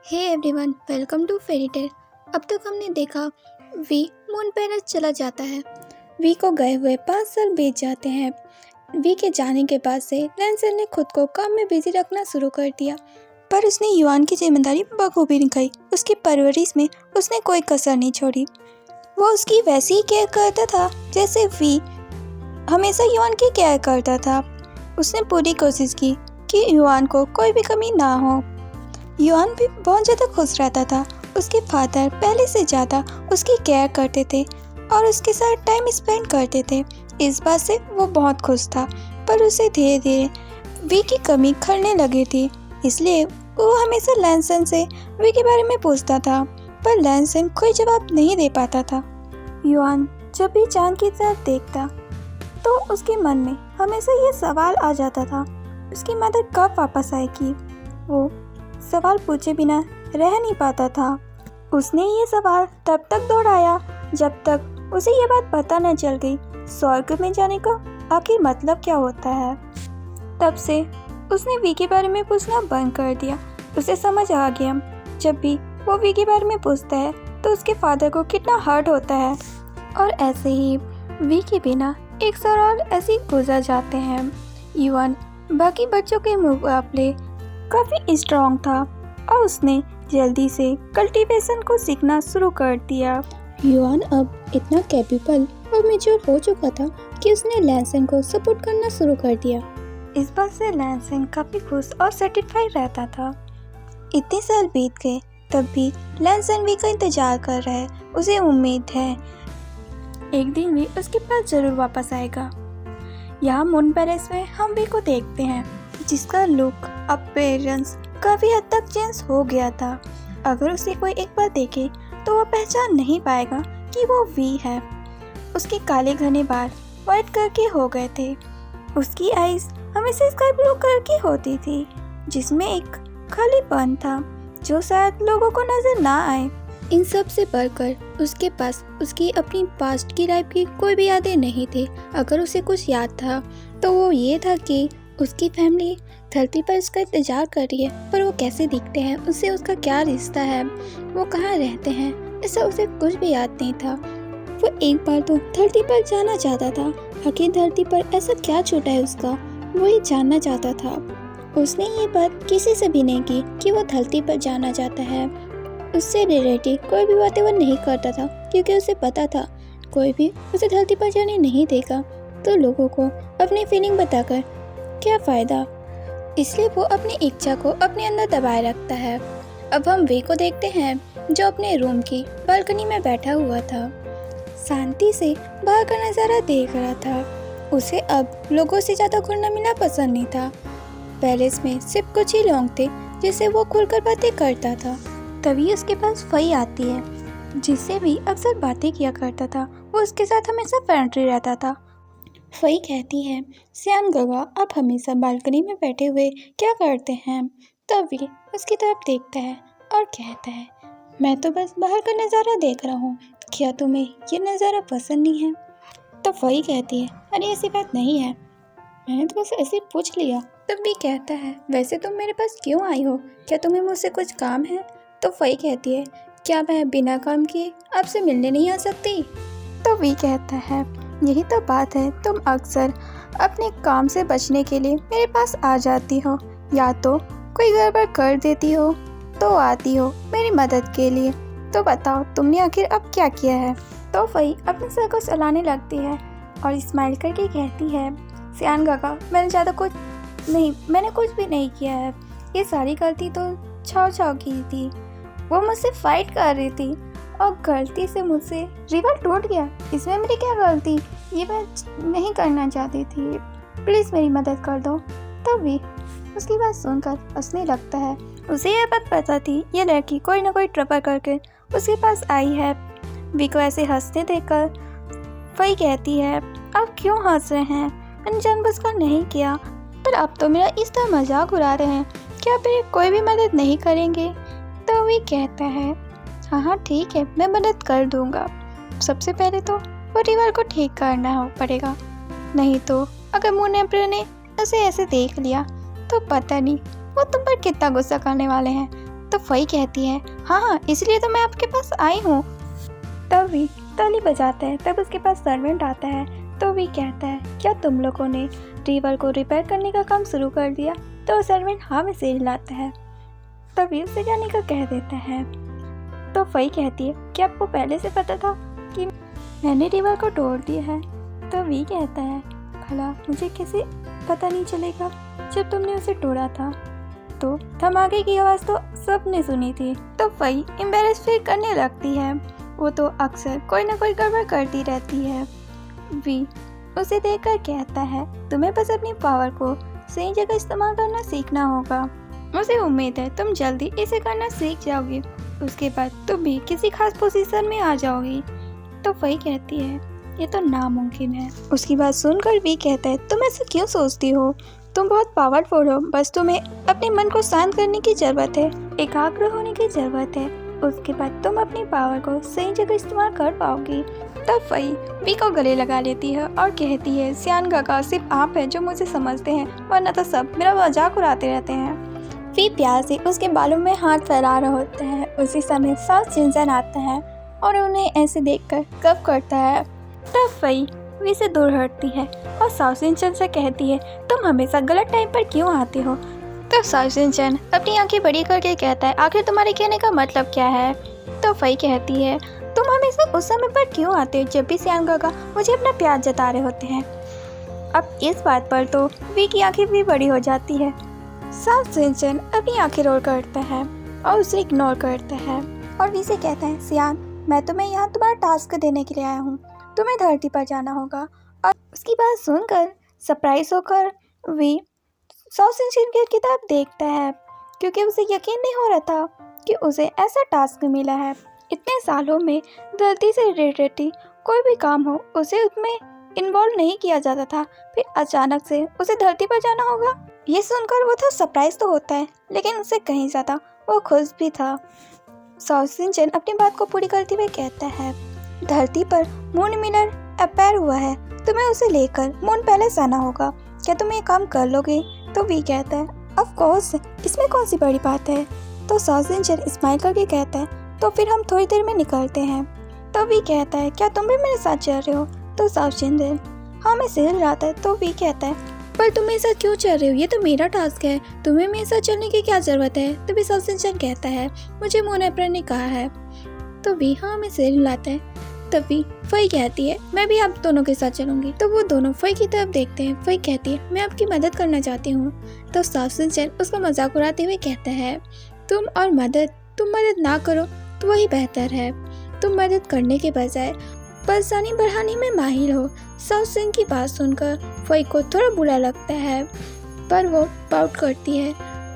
Hey everyone, welcome to fairy tale. अब तक हमने देखा वी मून पैलेस चला जाता है। वी को गए हुए 5 साल बीत जाते हैं। वी के जाने के बाद से लैंसन ने खुद को काम में बिजी रखना शुरू कर दिया, पर उसने युआन की जिम्मेदारी बखूबी निभाई। उसकी परवरिश में उसने कोई कसर नहीं छोड़ी। वो उसकी वैसी ही केयर करता था जैसे वी हमेशा युआन की केयर करता था। उसने पूरी कोशिश की कि युआन को कोई भी कमी ना हो। युआन भी बहुत ज़्यादा खुश रहता था। उसके फादर पहले से ज़्यादा उसकी केयर करते थे और उसके साथ टाइम स्पेंड करते थे। इस बात से वो बहुत खुश था, पर उसे धीरे धीरे वी की कमी खलने लगी थी। इसलिए वो हमेशा लैंसन से वी के बारे में पूछता था, पर लैंसन कोई जवाब नहीं दे पाता था। युआन जब भी चांद की तरफ देखता तो उसके मन में हमेशा ये सवाल आ जाता था, उसकी मदर कब वापस आएगी। वो सवाल पूछे बिना रह नहीं पाता था। उसने ये सवाल तब तक दोहराया जब तक उसे ये बात पता न चल गई, स्वर्ग में जाने का आखिर मतलब क्या होता है। तब से उसने वी के बारे में पूछना बंद कर दिया। उसे समझ आ गया, जब भी वो वी के बारे में पूछता है तो उसके फादर को कितना हर्ट होता है। और ऐसे ही वी के बिना 1 साल ऐसे गुजर जाते हैं। युआन बाकी बच्चों के मुकाबले काफ़ी स्ट्रॉन्ग था और उसने जल्दी से कल्टीवेशन को सीखना शुरू कर दिया। युआन अब इतना कैपेबल और मैच्योर हो चुका था कि उसने लैंसन को सपोर्ट करना शुरू कर दिया। इस बात से लैंसन काफ़ी खुश और सेटिस्फाइड रहता था। इतने साल बीत गए, तब भी लैंसन वी का इंतजार कर रहा है। उसे उम्मीद है एक दिन वी उसके पास ज़रूर वापस आएगा। यहाँ मून पैलेस में हम वी को देखते हैं, जिसका लुक अपीयरेंस काफ़ी हद तक चेंज हो गया था। अगर उसे कोई एक बार देखे तो वह पहचान नहीं पाएगा कि वो वी है। उसके काले घने बाल वाइट कलर के हो गए थे। उसकी आईज हमेशा स्काई ब्लू कलर की होती थी, जिसमें एक खालीपन था जो शायद लोगों को नजर ना आए। इन सब से बढ़कर उसके पास उसकी अपनी पास्ट की लाइफ की कोई भी यादें नहीं थी। अगर उसे कुछ याद था तो वो ये था कि उसकी फैमिली धरती पर उसका इंतजार कर रही है, पर वो कैसे दिखते हैं, उससे उसका क्या रिश्ता है, वो कहाँ रहते हैं, ऐसा उसे कुछ भी याद नहीं था। वो एक बार तो धरती पर जाना चाहता था। आखिर धरती पर ऐसा क्या छूटा है उसका, वो ये जानना चाहता था। उसने ये बात किसी से भी नहीं की कि वो धरती पर जाना चाहता है। उससे रिलेटेड कोई भी बातें वो नहीं करता था, क्योंकि उसे पता था कोई भी उसे धरती पर जाने नहीं देगा, तो लोगों को अपनी फीलिंग बताकर क्या फ़ायदा। इसलिए वो अपनी इच्छा को अपने अंदर दबाए रखता है। अब हम वी को देखते हैं, जो अपने रूम की बालकनी में बैठा हुआ था, शांति से बाहर का नज़ारा देख रहा था। उसे अब लोगों से ज़्यादा घुलना मिलना पसंद नहीं था। पैलेस में सिर्फ कुछ ही लोग थे जिससे वो खुलकर बातें करता था। तभी उसके पास फई आती है, जिससे भी अक्सर बातें किया करता था। वो उसके साथ हमेशा फ्रेंडली रहता था। फई कहती है, सियान गगा, आप हमेशा बालकनी में बैठे हुए क्या करते हैं। तभी उसकी तरफ देखता है और कहता है, मैं तो बस बाहर का नज़ारा देख रहा हूँ, क्या तुम्हें ये नज़ारा पसंद नहीं है। तो फई कहती है, अरे ऐसी बात नहीं है, मैंने तो बस ऐसे ही पूछ लिया। तब भी कहता है, वैसे तुम मेरे पास क्यों आई हो, क्या तुम्हें मुझसे कुछ काम है। तो फई कहती है, क्या मैं बिना काम किए आपसे मिलने नहीं आ सकती। तो वी कहता है, यही तो बात है, तुम अक्सर अपने काम से बचने के लिए मेरे पास आ जाती हो, या तो कोई गड़बड़ कर देती हो तो आती हो मेरी मदद के लिए। तो बताओ तुमने आखिर अब क्या किया है। तो फई अपने सर को चलाने लगती है और स्माइल करके कहती है, सियान गगा, मैंने कुछ भी नहीं किया है। ये सारी गलती तो छाव छाव की थी। वो मुझसे फाइट कर रही थी और गलती से मुझसे रिवर टूट गया। इसमें मेरी क्या गलती, ये मैं नहीं करना चाहती थी, प्लीज़ मेरी मदद कर दो। तभी उसकी बात सुनकर हंसने लगता है। उसे यह बात पता थी ये लड़की कोई ना कोई ट्रबल करके उसके पास आई है। वी को ऐसे हंसते देखकर फई कहती है, आप क्यों हंस रहे हैं, मैंने जानबूझकर नहीं किया, पर आप तो मेरा इस तरह मजाक उड़ा रहे हैं, क्या आप मेरी कोई भी मदद नहीं करेंगे। तो वी कहता है, हाँ ठीक है, मैं मदद कर दूंगा। सबसे पहले तो वो रिवर को ठीक करना पड़ेगा, नहीं तो अगर मून एम्परर ने उसे ऐसे देख लिया तो पता नहीं वो तुम पर कितना गुस्सा करने वाले हैं। तो फई कहती है हाँ इसलिए तो मैं आपके पास आई हूँ। तब वी ताली बजाता है। तब उसके पास सर्वेंट आता है। तो वी कहता है क्या तुम लोगों ने रिवर को रिपेयर करने का काम शुरू कर दिया? तो सर्वेंट हाँ में सिर हिलाता है। तब वी उससे जाने का कह देता है। तो फई कहती है क्या आपको पहले से पता था कि मैंने रिवर को तोड़ दिया है? तो वी कहता है भला मुझे कैसे पता नहीं चलेगा जब तुमने उसे तोड़ा था। तो धमाके की आवाज़ तो सबने सुनी थी। तो फई एम्बैरेस फील करने लगती है। वो तो अक्सर कोई ना कोई गड़बड़ करती रहती है। वी उसे देखकर कहता है तुम्हें बस अपनी पावर को सही जगह इस्तेमाल करना सीखना होगा। मुझे उम्मीद है तुम जल्दी इसे करना सीख जाओगी। उसके बाद तुम भी किसी खास पोजीशन में आ जाओगी। तो वही कहती है ये तो नामुमकिन है। उसकी बात सुनकर वी कहता है तुम ऐसा क्यों सोचती हो? तुम बहुत पावरफुल हो, बस तुम्हें अपने मन को शांत करने की ज़रूरत है, एकाग्र होने की ज़रूरत है। उसके बाद तुम अपनी पावर को सही जगह इस्तेमाल कर पाओगी। तब वही वी को गले लगा लेती है और कहती है सियान काका सिर्फ आप हैं जो मुझे समझते हैं, वरना तो सब मेरा मजाक उड़ाते रहते हैं। वी प्यार से उसके बालों में हाथ फैला रहे होते हैं। उसी समय साउथ जिनसन आता है और उन्हें ऐसे देखकर गप करता है। तब वही वी से दूर हटती है और साउथ जिनसन से कहती है तुम हमेशा गलत टाइम पर क्यों आते हो? तो साउथ जिनसन अपनी आंखें बड़ी करके कहता है आखिर तुम्हारे कहने का मतलब क्या है? तो वही कहती है तुम हमेशा उस समय पर क्यों आते हो जब भी सियान काका मुझे अपना प्यार जता रहे होते हैं। अब इस बात पर तो वी की आंखें भी बड़ी हो जाती है। साउथ जिनसन अपनी आंखें रोल करता है और उसे इग्नोर करता है और वी से कहता है सियान मैं तुम्हें यहाँ तुम्हारा टास्क देने के लिए आया हूँ, तुम्हें धरती पर जाना होगा। और उसकी बात सुनकर सरप्राइज होकर वी साउथ जिनसन की किताब देखता है क्योंकि उसे यकीन नहीं हो रहा था कि उसे ऐसा टास्क मिला है। इतने सालों में धरती से रिलेटेड कोई भी काम हो उसे उसमें इन्वॉल्व नहीं किया जाता था, फिर अचानक से उसे धरती पर जाना होगा। ये सुनकर वो तो सरप्राइज तो होता है लेकिन उससे कहीं ज़्यादा वो खुश भी था। साउथ जिनसन अपनी बात को पूरी करते हुए कहता है धरती पर मून मिलर अपेयर हुआ है, तुम्हें उसे लेकर मून पैलेस आना होगा, क्या तुम ये काम कर लोगे? तो वी कहता है ऑफ कोर्स, इसमें कौन सी बड़ी बात है। तो साउथ जिनसन स्माइल करके कहता है तो फिर हम थोड़ी देर में निकलते हैं। तो वी कहता है क्या तुम भी मेरे साथ चल रहे हो? तो साउथ जिनसन हाँ मैं सिर हिलाता है। तो वी कहता है पर तुम मेरे साथ क्यों चल रहे हो, ये तो मेरा टास्क है, तुम्हें मेरे साथ चलने की क्या ज़रूरत है? तो भी साउथ जिनसन कहता है मुझे मून एम्परर ने कहा है। तो वी हाँ मैं सिर हिलाता है। तभी फई कहती है मैं भी आप दोनों के साथ चलूंगी। तो वो दोनों फई की तरफ देखते हैं। फई कहती है मैं आपकी मदद करना चाहती हूँ। तो साउथ जिनसन उसका मजाक उड़ाते हुए कहता है तुम मदद ना करो तो वही बेहतर है, तुम मदद करने के बजाय परेशानी बढ़ाने में माहिर हो। साउथ जिनसन की बात सुनकर फई को थोड़ा बुरा लगता है पर वो पाउट करती है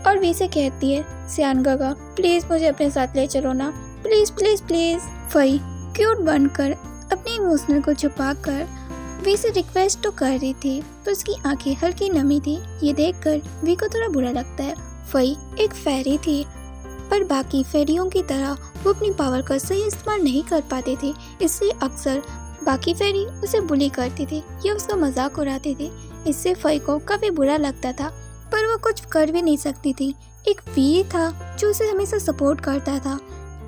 और वी से कहती है सियान काका प्लीज़ मुझे अपने साथ ले चलो ना, please please please. Fai cute बनकर अपने इमोशनल को छुपाकर वी से रिक्वेस्ट तो कर रही थी पर उसकी आंखें हल्की नमी थी। ये देखकर वी को थोड़ा बुरा लगता है। फई एक फेरी थी पर बाकी फेरियों की तरह वो अपनी पावर का सही इस्तेमाल नहीं कर पाती थी, इसलिए अक्सर बाकी फेरी उसे बुली करती थी या उसका मजाक उड़ाती थी। इससे फई को काफ़ी बुरा लगता था पर वो कुछ कर भी नहीं सकती थी। एक वीर था जो उसे हमेशा सपोर्ट करता था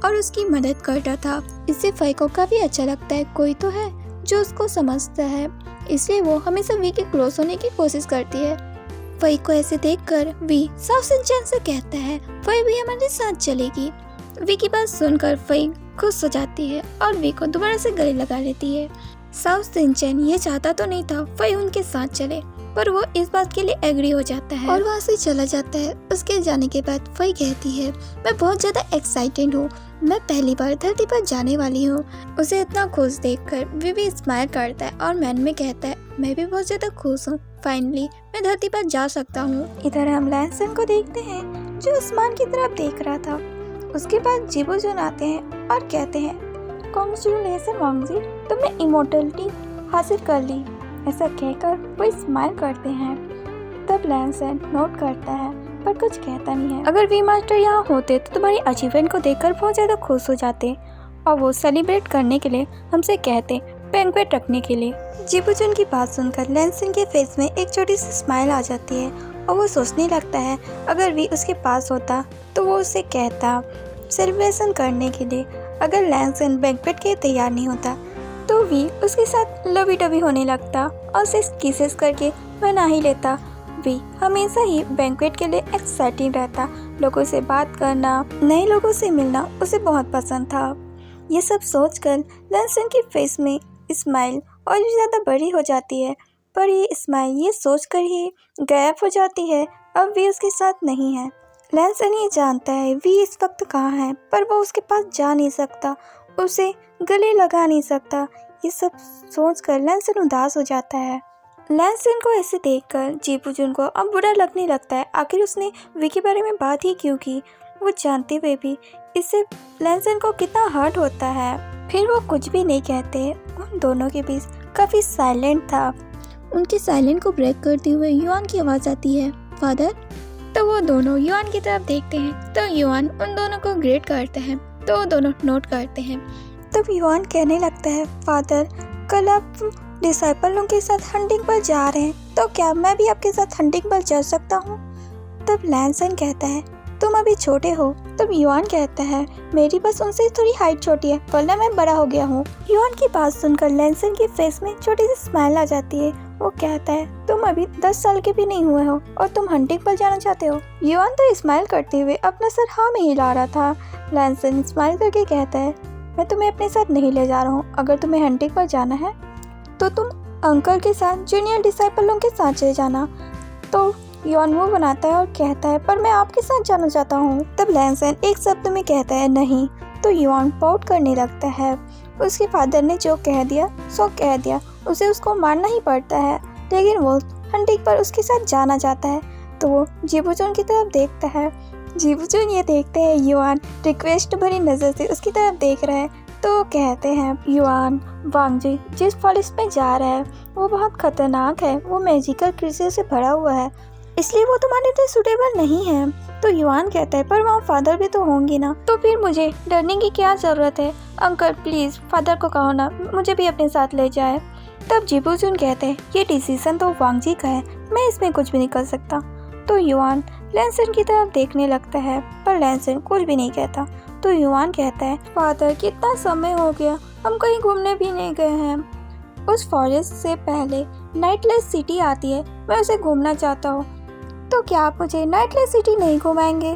और उसकी मदद करता था। इससे फई को काफ़ी अच्छा लगता है कोई तो है जो उसको समझता है, इसलिए वो हमेशा वी के क्लोज होने की कोशिश करती है। फई को ऐसे देखकर वी साउथ जिनसन से कहता है फई भी हमारे साथ चलेगी। वी की बात सुनकर फई खुश हो जाती है और वी को दोबारा से गले लगा लेती है। साउथ जिनसन ये चाहता तो नहीं था फई उनके साथ चले पर वो इस बात के लिए एग्री हो जाता है और वहाँ से चला जाता है। उसके जाने के बाद फई कहती है मैं बहुत ज़्यादा एक्साइटेड हूँ, मैं पहली बार धरती पर जाने वाली हूँ। उसे इतना खुश देखकर वी भी स्माइल करता है और मैन में कहता है मैं भी बहुत ज़्यादा खुश हूँ, फाइनली मैं धरती पर जा सकता हूँ। इधर हम लैंसन को देखते हैं जो आसमान की तरफ देख रहा था। उसके बाद जिबुजुन आते हैं और कहते हैं कांग्रेचुलेशन वांग जी, तुमने इमोर्टलिटी हासिल कर ली। ऐसा कहकर वो स्माइल करते हैं। तब लैंसन नोट करता है पर कुछ कहता नहीं है। अगर वी मास्टर यहाँ होते तो तुम्हारी अचीवमेंट को देखकर बहुत ज़्यादा खुश हो जाते और वो सेलिब्रेट करने के लिए हमसे कहते बैंक्वेट रखने के लिए। जिबुजुन की बात सुनकर लैंसन के फेस में एक छोटी सी स्माइल आ जाती है और वो सोचने लगता है अगर वी उसके पास होता तो वो उसे कहता सेलिब्रेशन करने के लिए। अगर लैंसन बैंक्वेट के तैयार नहीं होता तो वी उसके साथ लवी डबी होने लगता और उसे किसेस करके मना ही लेता। वी हमेशा ही बैंक्वेट के लिए एक्साइटिंग रहता। लोगों से बात करना, नए लोगों से मिलना उसे बहुत पसंद था। ये सब सोचकर लैंसन की फेस में स्माइल और भी ज़्यादा बड़ी हो जाती है, पर ये स्माइल ये सोचकर ही गायब हो जाती है। अब वी उसके साथ नहीं है। लैंसन ये जानता है वी इस वक्त कहाँ है, पर वो उसके पास जा नहीं सकता, उसे गले लगा नहीं सकता। ये सब सोचकर लैंसन उदास हो जाता है। लैंसन को ऐसे देखकर जीबूजुन को अब बुरा लगने लगता है। आखिर उसने वी के बारे में बात ही क्यों की, वो जानते हुए भी इससे लैंसन को कितना हर्ट होता है। फिर वो कुछ भी नहीं कहते। उन दोनों के बीच काफ़ी साइलेंट था। उनके साइलेंट को ब्रेक करते हुए युआन की आवाज़ आती है, फादर। तो वो दोनों युआन की तरफ देखते हैं तो युआन उन दोनों को ग्रेट करते हैं, तो वो दोनों नोट करते हैं। तब युआन कहने लगता है, फादर कल आप डिसाइपलों के साथ हंटिंग पर जा रहे हैं, तो क्या मैं भी आपके साथ हंटिंग पर जा सकता हूँ? तब लैंसन कहता है, तुम अभी छोटे हो। तब युआन कहता है, मेरी बस उनसे थोड़ी हाइट छोटी है, वरना मैं बड़ा हो गया हूँ। युआन की बात सुनकर लैंसन की फेस में छोटी सी स्माइल आ जाती है। वो कहता है, तुम अभी 10 साल के भी नहीं हुए हो और तुम हंटिंग पर जाना चाहते हो? युआन तो स्माइल करते हुए अपना सर हाँ में हिला रहा था। लैंसन स्माइल करके कहता है, मैं तुम्हें अपने साथ नहीं ले जा रहा हूँ। अगर तुम्हें हंटिंग पर जाना है तो तुम अंकल के साथ जूनियर डिसाइपलों के साथ चले जाना। तो युआन मुंह बनाता है और कहता है, पर मैं आपके साथ जाना चाहता हूँ। तब लैंसन एक शब्द में कहता है, नहीं। तो युआन पाउट करने लगता है। उसके फादर ने जो कह दिया सो कह दिया, उसे उसको मानना ही पड़ता है। लेकिन वो हंटिंग पर उसके साथ जाना चाहता है। तो वो जीबूजुन की तरफ देखता है। जीबूजुन ये देखते हैं युआन रिक्वेस्ट भरी नज़र से उसकी तरफ देख रहा है, तो कहते हैं, युआन वांगजी जिस फॉरेस्ट में जा रहा है वो बहुत खतरनाक है, वो मैजिकल क्रीचर से भरा हुआ है, इसलिए वो तुम्हारे लिए सुटेबल नहीं है। तो युआन कहता है, पर वहाँ फादर भी तो होंगे ना, तो फिर मुझे डरने की क्या ज़रूरत है? अंकल प्लीज़ फादर को कहो ना मुझे भी अपने साथ ले जाए। तब जीबूजुन कहते हैं, ये डिसीजन तो वांगजी का है, मैं इसमें कुछ भी नहीं कर सकता। तो युआन लैंसन की तरफ देखने लगता है, पर लैंसन कुछ भी नहीं कहता। तो युआन कहता है, फादर कितना समय हो गया, हम कहीं घूमने भी नहीं गए हैं। उस फॉरेस्ट से पहले नाइटलेस सिटी आती है, मैं उसे घूमना चाहता हूँ। तो क्या आप मुझे नाइटलेस सिटी नहीं घुमाएंगे?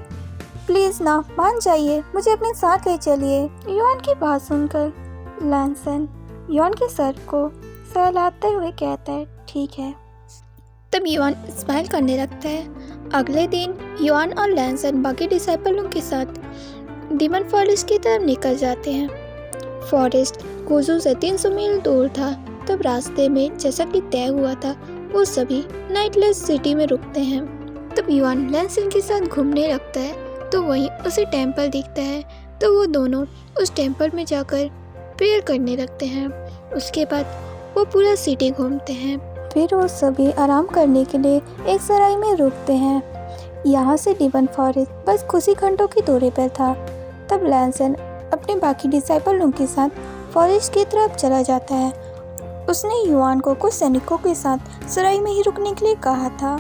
प्लीज़ ना, मान जाइए, मुझे अपने साथ ले चलिए। युआन की बात सुनकर लैंसन युआन के सर को सहलाते हुए कहता है, ठीक है। तब युआन स्माइल करने लगता है। अगले दिन युआन और लैंसन बाकी डिसाइपलों के साथ डीमन फॉरेस्ट की तरफ निकल जाते हैं। फॉरेस्ट कोजू से 300 मील दूर था। तब रास्ते में जैसा कि तय हुआ था वो सभी नाइटलेस सिटी में रुकते हैं। तब युआन लैंसन के साथ घूमने लगता है, तो वहीं उसे टेम्पल दिखता है। तो वो दोनों उस टेम्पल में जाकर प्रेयर करने लगते हैं। उसके बाद वो पूरा सिटी घूमते हैं। फिर वो सभी आराम करने के लिए एक सराय में रुकते हैं। यहाँ से डीमन फॉरेस्ट बस कुछ ही घंटों की दूरी पर था। तब लैंसन अपने बाकी डिसाइपलों के साथ फॉरेस्ट की तरफ चला जाता है। उसने युआन को कुछ सैनिकों के साथ सराय में ही रुकने के लिए कहा था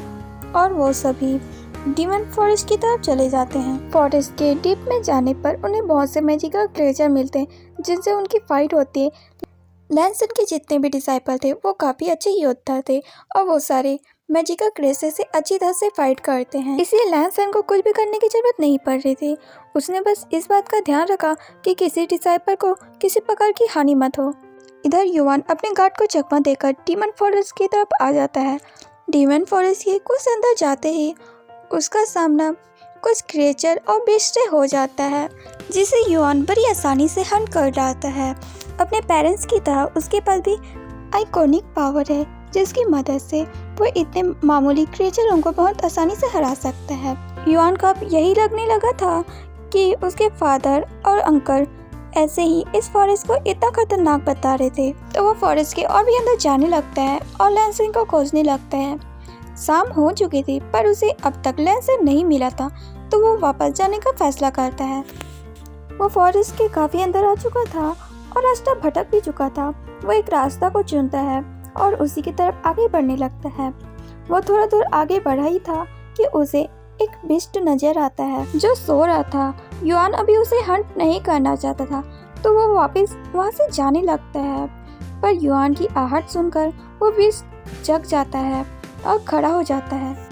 और वो सभी डीमन फॉरेस्ट की तरफ चले जाते हैं। फॉरेस्ट के डीप में जाने पर उन्हें बहुत से मैजिकल क्रिएचर मिलते हैं जिनसे उनकी फाइट होती है। लैंसन के जितने भी डिसाइपल थे वो काफ़ी अच्छे योद्धा थे और वो सारे मैजिकल क्रिएचर से अच्छी तरह से फाइट करते हैं, इसलिए लैंसन को कुछ भी करने की जरूरत नहीं पड़ रही थी। उसने बस इस बात का ध्यान रखा कि किसी डिसाइपल को किसी प्रकार की हानि मत हो। इधर युआन अपने गार्ड को चकमा देकर डीमन फॉरेस्ट की तरफ आ जाता है। डीमन फॉरेस्ट के कुछ अंदर जाते ही उसका सामना कुछ क्रिएचर और बेस्ट से हो जाता है, जिसे युआन बड़ी आसानी से हंट कर डालता है। अपने पेरेंट्स की तरह उसके पास भी आइकॉनिक पावर है, जिसकी मदद से वो इतने मामूली क्रिएचरों को बहुत आसानी से हरा सकता है। युआन को अब यही लगने लगा था कि उसके फादर और अंकल ऐसे ही इस फॉरेस्ट को इतना खतरनाक बता रहे थे। तो वो फॉरेस्ट के और भी अंदर जाने लगता है और लैंसन को खोजने लगता है। शाम हो चुकी थी पर उसे अब तक लैंसन नहीं मिला था, तो वो वापस जाने का फैसला करता है। वो फॉरेस्ट के काफ़ी अंदर आ चुका था और रास्ता भटक भी चुका था। वो एक रास्ता को चुनता है और उसी की तरफ आगे बढ़ने लगता है। वो थोड़ा दूर आगे बढ़ा ही था कि उसे एक बिस्ट नजर आता है जो सो रहा था। युआन अभी उसे हंट नहीं करना चाहता था, तो वो वापस वहाँ से जाने लगता है। पर युआन की आहट सुनकर वो बिस्ट जग जाता है और खड़ा हो जाता है।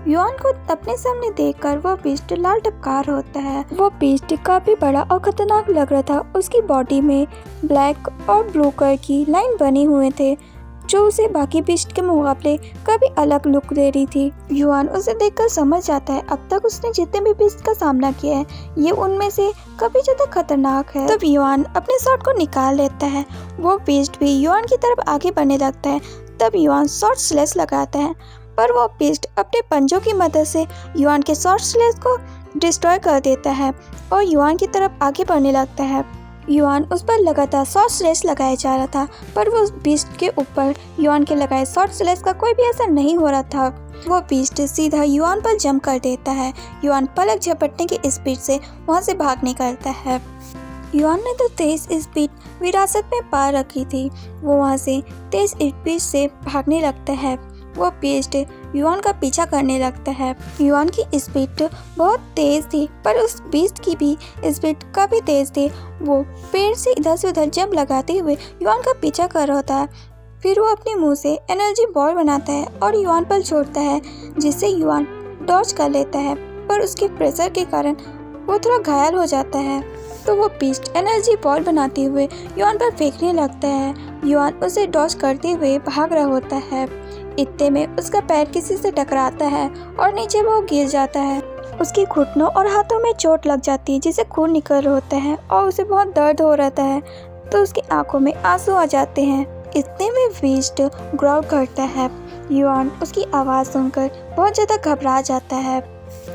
युआन को अपने सामने देखकर वो बिस्ट लाल टपकार होता है। वो बिस्ट काफी बड़ा और खतरनाक लग रहा था। उसकी बॉडी में ब्लैक और ब्लू कलर की लाइन बनी हुए थे जो उसे बाकी बिस्ट के मुकाबले काफी अलग लुक दे रही थी। युआन उसे देखकर समझ जाता है अब तक उसने जितने भी बिस्ट का सामना किया है ये उनमें से काफी ज्यादा खतरनाक है। तब युआन अपने शॉट को निकाल लेता है। वो बिस्ट भी युआन की तरफ आगे बढ़ने लगता है। तब युआन शॉर्ट स्लैश लगाता है, पर वो बिस्ट अपने पंजों की मदद से युआन के शॉर्ट स्लैश को डिस्ट्रॉय कर देता है और युआन की तरफ आगे बढ़ने लगता है। युआन उस पर लगातार शॉर्ट स्लैश लगाया जा रहा था, पर वो बिस्ट के ऊपर युआन के लगाए शॉर्ट स्लैश का कोई भी असर नहीं हो रहा था। वो बिस्ट सीधा युआन पर जंप कर देता है। युआन पलक झपटने की स्पीड से वहाँ से भाग निकलता है। युआन ने तो तेज स्पीड विरासत में पा रखी थी। वो वहाँ से तेज स्पीड से भागने लगता है। वो बिस्ट युआन का पीछा करने लगता है। युआन की स्पीड बहुत तेज थी, पर उस बिस्ट की भी स्पीड काफी तेज थी। वो पेड़ से इधर से उधर जंप लगाते हुए युआन का पीछा कर रहा था। फिर वो अपने मुंह से एनर्जी बॉल बनाता है और युआन पर छोड़ता है, जिससे युआन डॉज कर लेता है, पर उसके प्रेशर के कारण वो थोड़ा घायल हो जाता है। तो वो बिस्ट एनर्जी बॉल बनाते हुए युआन पर फेंकने लगता है। युआन उसे डॉज करते हुए भाग रहा होता है। इतने में उसका पैर किसी से टकराता है और नीचे वो गिर जाता है। उसके घुटनों और हाथों में चोट लग जाती है, जिससे खून निकल रहा होता है और उसे बहुत दर्द हो रहता है। तो उसकी आंखों में आंसू आ जाते हैं। इतने में बिस्ट ग्राउल करता है। युआन उसकी आवाज़ सुनकर बहुत ज़्यादा घबरा जाता है।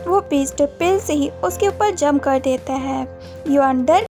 वो बिस्ट पेड़ से ही उसके ऊपर जंप कर देता है। युआन डर